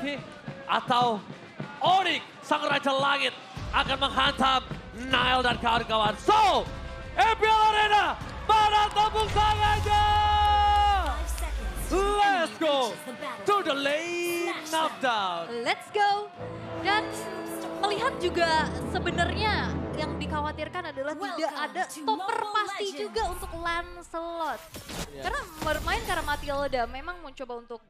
Vitality atau Onyx sang Raja Langit akan menghantam Nile dan kawan-kawan. So, MPL Arena, mana tepuk tangannya? Let's go to the lane knockdown. Let's go. Dan melihat juga sebenarnya yang dikhawatirkan adalah tidak ada stopper pasti juga untuk Lancelot. Karena bermain karena Matilda memang mencoba untuk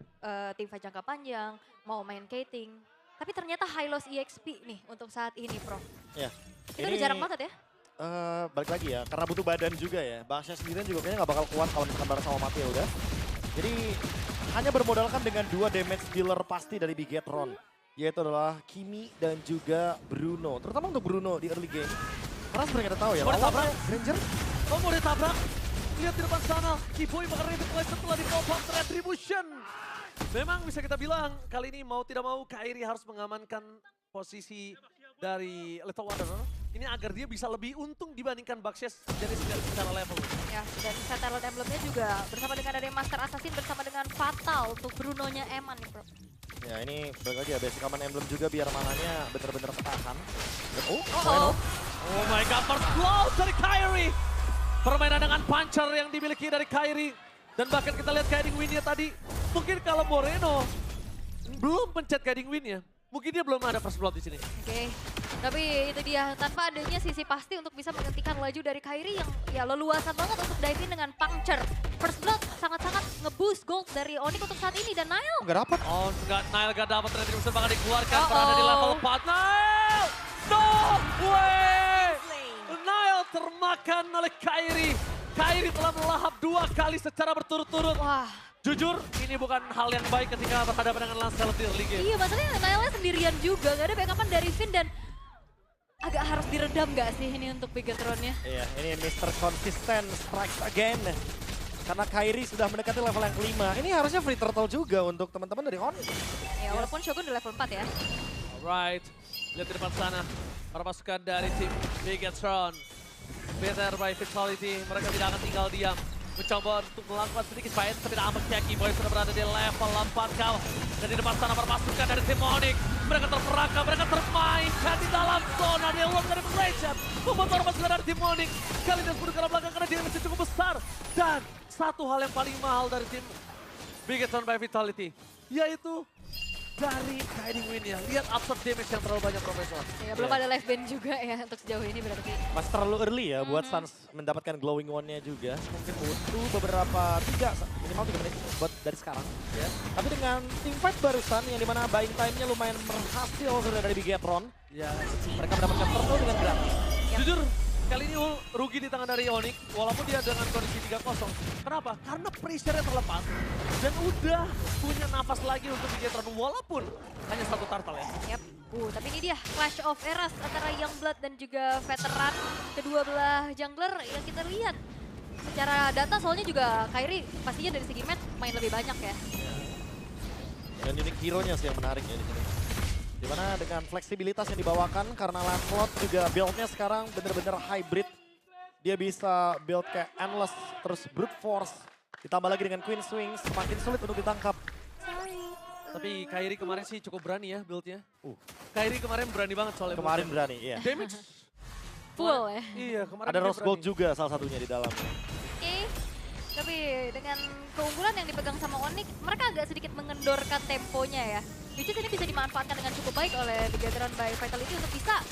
teamfight jangka panjang, mau main Kating. Tapi ternyata high loss EXP nih untuk saat ini, Prof. Ya. Itu udah jarang banget ya. Balik lagi ya, karena butuh badan juga ya. Baksnya sendirian juga kayaknya nggak bakal kuat kalau misalkan bareng sama Matilda. Jadi hanya bermodalkan dengan 2 damage dealer pasti dari Bigetron. Yaitu adalah Kimi dan juga Bruno. Terutama untuk Bruno di early game. Karena seperti kita tahu ya, Mau ditabrak? Ranger. Oh, mau ditabrak? Lihat di depan sana, Kiboy bakal replay setelah di pop up Retribution. Memang bisa kita bilang kali ini mau tidak mau Kairi harus mengamankan posisi dari Little Wonder. Ini agar dia bisa lebih untung dibandingkan Bakses jadi secara level. Ya, dan Satellite Emblem-nya juga bersama dengan dari Master Assassin bersama dengan Fatal untuk Bruno-nya Eman nih, Bro. Ya ini balik lagi ya, basic aman emblem juga biar mananya bener-bener ketahan. Dan, Oh my god, first blow dari Kairi. Permainan dengan puncher yang dimiliki dari Kairi. Dan bahkan kita lihat Guiding Wind-nya tadi. Mungkin kalau Moreno belum pencet Guiding Wind-nya, mungkin dia belum ada first blood di sini. Oke, tapi itu dia tanpa adanya sisi pasti untuk bisa menghentikan laju dari Kairi yang ya leluasa banget untuk dive in dengan puncture. First blood sangat-sangat nge-boost gold dari Onyx untuk saat ini dan Nile. nggak dapat. Oh enggak, Nile gak dapat Retribution bakal dikeluarkan berada di level 4. Nile! No way! Nile termakan oleh Kairi. Kairi telah melahap 2 kali secara berturut-turut. Wah. Jujur, ini bukan hal yang baik ketika berhadapan dengan Lancelot di early game. Iya, masalahnya Nile sendirian juga, gak ada backupan dari Finn dan agak harus diredam gak sih ini untuk Bigetron-nya? Iya, ini Mr. Consistent strikes again. Karena Kairi sudah mendekati level yang kelima. Ini harusnya free turtle juga untuk teman-teman dari Onyx. Ya, walaupun Shogun di level 4 ya. Alright, lihat di depan sana. Para pasukan dari tim Bigetron. Better by Vitality, mereka tidak akan tinggal diam. Mencoba untuk melakukan sedikit fight, tapi tampaknya Kiboy sudah berada di level 4 kau. Dan di depan sana perpasukan dari tim Onyx. Mereka terperangkap, mereka termainkan di dalam zona. Dia luar dari Blade. Membuat pasukan dari tim Onyx. Kali ini sepuluh ke belakang karena dia masih cukup besar. Dan satu hal yang paling mahal dari tim Bigetron by Vitality, yaitu dari Guiding Wind-nya. Lihat absorb damage yang terlalu banyak, Profesor. Ya, belum ada live band juga ya untuk sejauh ini berarti. Masih terlalu early ya buat Suns mendapatkan glowing one-nya juga. Mungkin butuh beberapa, minimal 3 menit buat dari sekarang. Ya. Tapi dengan teamfight barusan yang dimana buying time-nya lumayan berhasil sudah dari Bigetron. Ya, Mereka mendapatkan turtle dengan gratis. jujur kali ini rugi di tangan dari Onyx walaupun dia dengan kondisi 3-0. Kenapa? Karena pressure-nya terlepas dan udah punya nafas lagi untuk Bigetron walaupun hanya 1 turtle ya. Yap. Tapi ini dia Clash of Eras antara Youngblood dan juga veteran kedua belah jungler yang kita lihat. Secara data soalnya juga Kairi pastinya dari segi match main lebih banyak ya. Dan unique hero-nya sih yang menarik ya di sini. Dimana dengan fleksibilitas yang dibawakan karena Lancelot juga build-nya sekarang bener-bener hybrid. Dia bisa build kayak Endless, terus Brute Force. Ditambah lagi dengan Queen Swing, semakin sulit untuk ditangkap. Tapi Kairi kemarin sih cukup berani ya build-nya. Kairi kemarin berani banget soalnya. Kemarin berani, iya. Damage. Full ya. Iya, kemarin Ada dia Rose Gold berani. juga salah satunya di dalamnya. Oke. Tapi dengan keunggulan yang dipegang sama Onyx, mereka agak sedikit mengendorkan temponya ya. Which is ini bisa dimanfaatkan dengan cukup baik oleh Bigetron by Vitality untuk bisa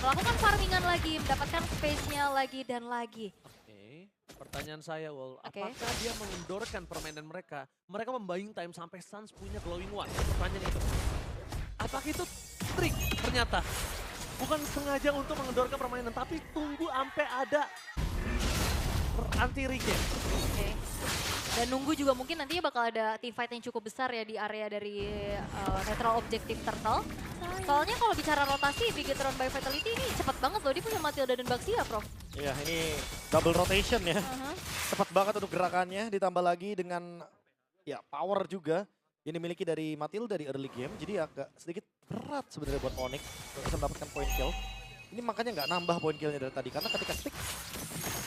melakukan farmingan lagi, mendapatkan space-nya lagi dan lagi. Oke, pertanyaan saya, Wol. Oke. Apakah dia mengendorkan permainan mereka? Mereka membuying time sampai Suns punya glowing one. Pertanyaan itu. Apakah itu trik ternyata? Bukan sengaja untuk mengendorkan permainan, tapi tunggu sampai ada anti-regen. Oke. Dan nunggu juga mungkin nantinya bakal ada team fight yang cukup besar ya di area dari Neutral Objective Turtle. Soalnya kalau bicara rotasi, Bigetron by Vitality ini cepat banget loh. Dia punya Matilda dan Baxia, Prof. Iya, ini double rotation ya. Cepat banget untuk gerakannya, ditambah lagi dengan ya power juga yang dimiliki dari Matilda di early game. Jadi agak sedikit berat sebenarnya buat Onyx untuk bisa mendapatkan point kill. Ini makanya nggak nambah point killnya dari tadi, karena ketika stick,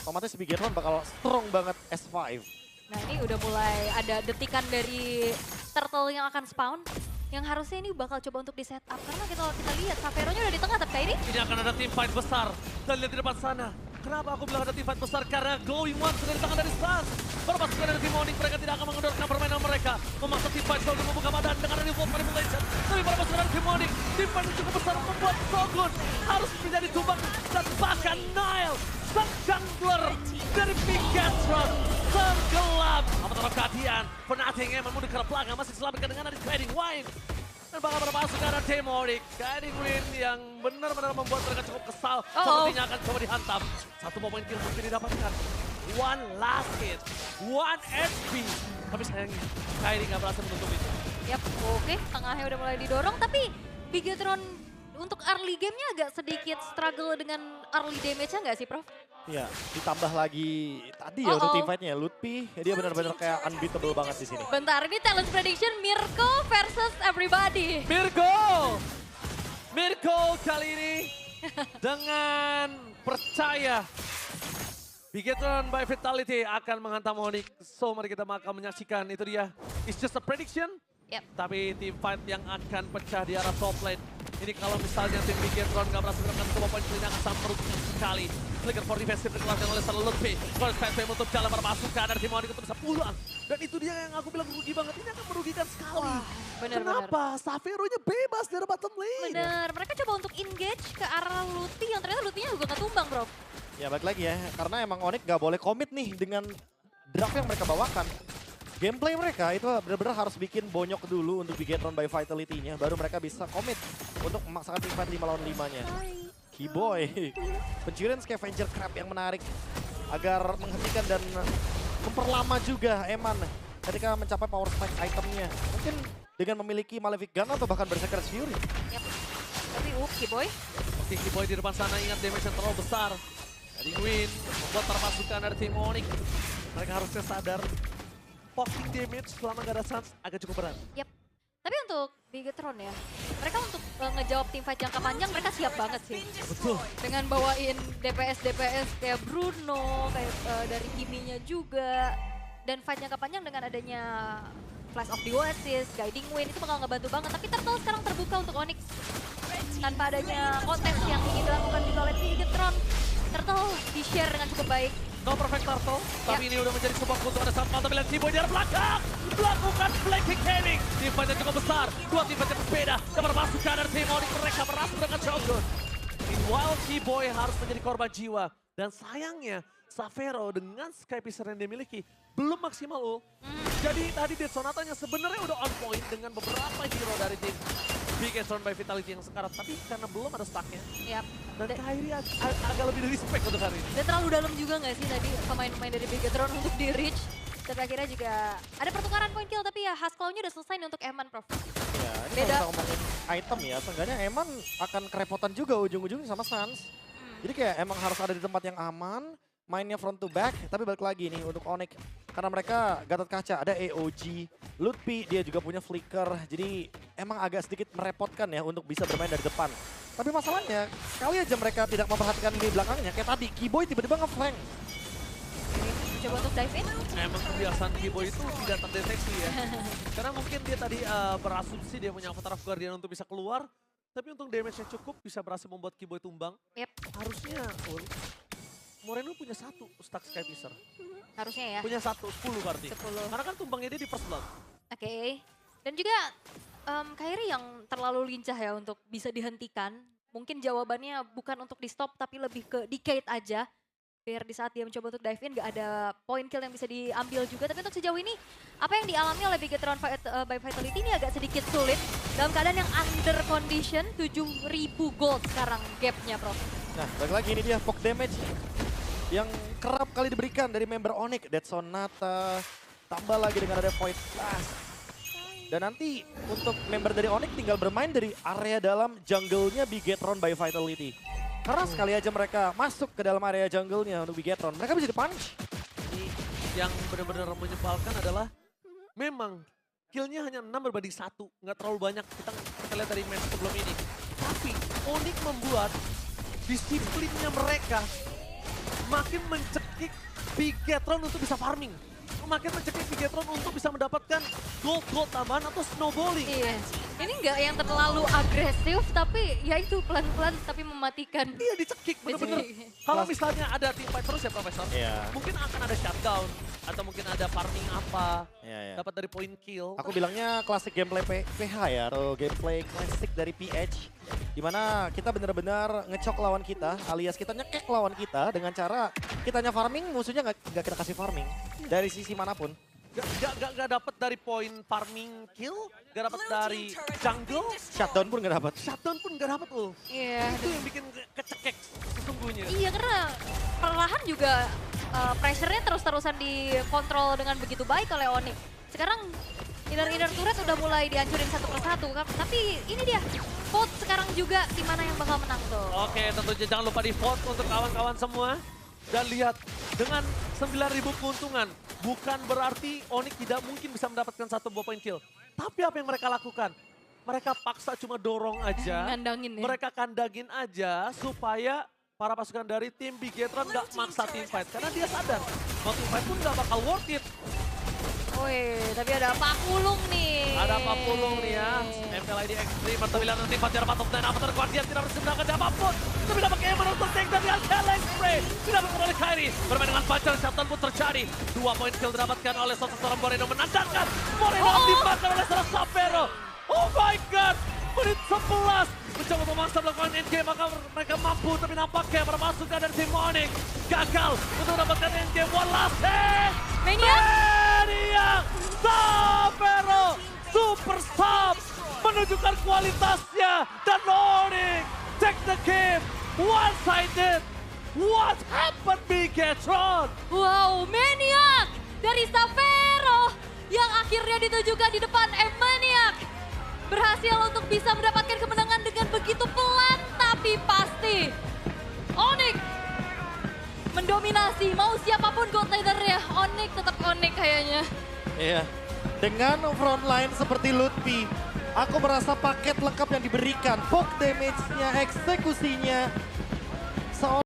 otomatis Bigetron bakal strong banget S5. Nah ini udah mulai ada detikan dari turtle yang akan spawn. yang harusnya ini bakal coba untuk di setup. Karena kalau kita lihat Xavero-nya udah di tengah, tapi Kairi Ini akan ada team fight besar. Dan lihat di depan sana. Kenapa aku bilang ada team fight besar? Karena Glowing One sudah di tangan dari Stans. Berpasukan dari tim Onyx, mereka tidak akan mengendorkan permainan mereka. Memaksa team fight Shogun membuka badan dengan ada Revolt Manipulation. Tapi berpasukan dari tim Onyx, team fight yang cukup besar membuat Shogun harus menjadi tumbang. Dan bahkan Nile, sang jungler dari Bigetron, tenggelam. Apa terhadap keadian, Fnatic emang mudah ke belakang, masih diselamatkan dengan ada Guiding Wind. Dan bakal berpasukan ada tim Onyx, Guiding Wind yang benar-benar membuat mereka cukup kesal. Sepertinya akan coba dihantam. Satu poin kill mungkin didapatkan. One last hit, one HP. Tapi sayangnya, Kairi nggak berhasil menutup itu. Yap, oke, tengahnya udah mulai didorong, tapi Bigetron untuk early game-nya agak sedikit struggle dengan early damage-nya nggak sih, Prof? Ya, ditambah lagi tadi ya untuk team fight-nya. Lutfi, dia benar-benar kayak unbeatable banget di sini. Bentar, ini talent prediction Mirko versus everybody. Mirko kali ini dengan percaya Bigetron by Vitality akan menghantam Onyx. So mari kita akan menyaksikan, itu dia. It's just a prediction. Yep. Tapi team fight yang akan pecah di arah top lane. Ini kalau misalnya tim Bigetron nggak berhasil mendapatkan sebuah poin, ini akan sangat merugikan sekali. Flicker for defensive dikeluarkan oleh Sir Lutfi. First pass untuk jalan berpasukan dari tim Onyx untuk bisa pulang. Dan itu dia yang aku bilang rugi banget. Ini akan merugikan sekali. Kenapa? Xavero-nya bebas dari bottom lane. Bener, mereka coba untuk engage ke arah Lutfi yang ternyata Lutfi-nya juga nggak tumbang, bro. Ya balik lagi ya, karena emang Onyx nggak boleh komit nih dengan draft yang mereka bawakan. Gameplay mereka itu benar-benar harus bikin bonyok dulu untuk Bigetron by Vitality-nya, baru mereka bisa komit untuk memaksakan team fight 5 lawan 5-nya. Keyboy, pencurian scavenger crab yang menarik agar menghentikan dan memperlama juga Eman ketika mencapai power spike itemnya. Mungkin dengan memiliki Malefic Gun atau bahkan Berserker Fury. Yap. Tapi Keyboy. Oke, Keyboy di depan sana, ingat damage yang terlalu besar. Jadi win membuat perpasukan dari tim Onyx. Mereka harusnya sadar poking damage selama gak ada chance agak cukup berat. Yap. Tapi untuk Bigetron ya, mereka untuk ngejawab tim fight jangka panjang mereka siap banget sih. Betul. Dengan bawain DPS kayak Bruno, kayak dari Kimi-nya juga. Dan fight jangka panjang dengan adanya Flash of the Oasis, Guiding Wind itu bakal ngebantu banget. Tapi Turtle sekarang terbuka untuk Onyx. Tanpa adanya kontes yang ingin dilakukan juga oleh Bigetron. Turtle di-share dengan cukup baik. No perfect Turtle, tapi ini udah menjadi sebuah keuntungan saat Malta bilang Keyboy di arah belakang. Melakukan flanking gaming. Tim fight yang cukup besar, dua tim fight yang berbeda. Yang berpasukan dari tim Onyx, mereka berhasil dengan Shogun. Meanwhile, Keyboy harus menjadi korban jiwa. Dan sayangnya, Xavero dengan Skypicer yang dia miliki belum maksimal ul. Jadi tadi Death Sonatanya sebenarnya udah on point dengan beberapa hero dari tim Bigetron by Vitality yang sekarat, tapi karena belum ada stacknya. Yap. Dan Kairi agak lebih dari respect untuk hari ini. Dan terlalu dalam juga nggak sih tadi pemain-pemain dari Bigetron untuk di reach. Dan akhirnya juga ada pertukaran point kill, tapi ya Hasclaw-nya udah selesai nih untuk Eman, Prof. Ya, ini Beda. kalau kita ngomongin item ya, seenggaknya Eman akan kerepotan juga ujung-ujungnya sama Sans. Jadi kayak emang harus ada di tempat yang aman, mainnya front to back, tapi balik lagi nih untuk Onyx. Karena mereka Gatot Kaca, ada AOG, Lutfi dia juga punya flicker, jadi emang agak sedikit merepotkan ya untuk bisa bermain dari depan. Tapi masalahnya, kali aja mereka tidak memperhatikan di belakangnya, kayak tadi, Keyboy tiba-tiba nge-flank. Coba untuk dive in. Emang kebiasaan Keyboy itu tidak terdeteksi ya. Karena mungkin dia tadi berasumsi dia punya Avatar of Guardian untuk bisa keluar, tapi untuk damage-nya cukup bisa berhasil membuat Keyboy tumbang. Yep. Harusnya Moreno punya satu stack Skypicer. Harusnya ya. Punya 10 berarti. 10. Karena kan tumbangnya dia di first blood. Oke. Dan juga Kairi yang terlalu lincah ya untuk bisa dihentikan. Mungkin jawabannya bukan untuk di stop tapi lebih ke decade aja. Biar di saat dia mencoba untuk dive in gak ada point kill yang bisa diambil juga. Tapi untuk sejauh ini apa yang dialami oleh Bigetron by Vitality ini agak sedikit sulit. Dalam keadaan yang under condition 7.000 gold sekarang gapnya, Prof. Nah, balik lagi ini dia poke damage yang kerap kali diberikan dari member Onyx. Death Sonata, tambah lagi dengan ada Void Blast. Dan nanti untuk member dari Onyx tinggal bermain dari area dalam jungle-nya Bigetron by Vitality. Karena sekali aja mereka masuk ke dalam area jungle-nya untuk Bigetron, mereka bisa di-punish. Ini yang benar-benar menyebalkan adalah memang killnya hanya 6 berbanding 1. Nggak terlalu banyak kita lihat dari match sebelum ini. Tapi Onyx membuat disiplinnya mereka makin mencekik Bigetron untuk bisa farming. Makin mencekik Bigetron untuk bisa mendapatkan gold tambahan atau snowballing. Iya. Ini nggak yang terlalu agresif, tapi ya itu pelan-pelan tapi mematikan. Iya dicekik bener-bener. Kalau misalnya ada team fight terus ya Profesor, Iya. mungkin akan ada shutdown. Atau mungkin ada farming apa, Iya, iya. dapat dari point kill. Aku bilangnya klasik gameplay PH ya, atau gameplay klasik dari PH. Dimana kita benar-benar ngecok lawan kita, alias kita nyekek lawan kita dengan cara kitanya farming, musuhnya nggak kita kasih farming. Dari sisi manapun. Gak dapat dari point farming kill, gak dapat dari jungle, Shutdown pun nggak dapat. shutdown pun gak dapat loh. Iya. Itu yang bikin kecekek sesungguhnya. Iya, karena perlahan juga pressure-nya terus-terusan dikontrol dengan begitu baik oleh Onyx. Sekarang inner turret udah mulai dihancurin satu persatu. Tapi ini dia, vote sekarang juga di mana yang bakal menang tuh. Oke, tentunya jangan lupa di vote untuk kawan-kawan semua. Dan lihat, dengan 9.000 keuntungan, bukan berarti Onyx tidak mungkin bisa mendapatkan satu buah point kill. Tapi apa yang mereka lakukan? Mereka paksa cuma dorong aja. Ngandangin ya. Mereka kandangin aja supaya para pasukan dari tim Bigetron nggak maksa team fight. Karena dia sadar, mau team fight pun nggak bakal worth it. Wih, tapi ada Pak Pulung nih. Ada Pak Pulung nih ya. MPLID Extreme atau bilang nanti Fajar Patop dan Avatar Guardian tidak berhasil mendapatkan apapun. Tapi dapat Gamer untuk take dan lihat Challenge Spray. Tidak berhasil oleh Kairi. Bermain dengan Fajar, shutdown pun terjadi. 2 poin kill didapatkan oleh seorang Moreno menandangkan. Moreno dimakan oleh seorang Sapero. Oh my god. Menit 11. Mencoba memaksa melakukan endgame, maka mereka mampu. Tapi nampaknya para pasukan dari tim Onyx gagal untuk mendapatkan endgame. One last hit. Maniac Sapero Super Sub menunjukkan kualitasnya dan Onyx take the game one-sided. What happened Bigetron? Wow, Maniac dari Sapero yang akhirnya ditujukan di depan Maniac. Berhasil untuk bisa mendapatkan kemenangan dengan begitu pelan tapi pasti. Onyx mendominasi, mau siapapun gold leader-nya, Onyx tetap Onyx kayaknya. Iya. Dengan frontline seperti Lutfi, aku merasa paket lengkap yang diberikan. Poke damage-nya, eksekusinya,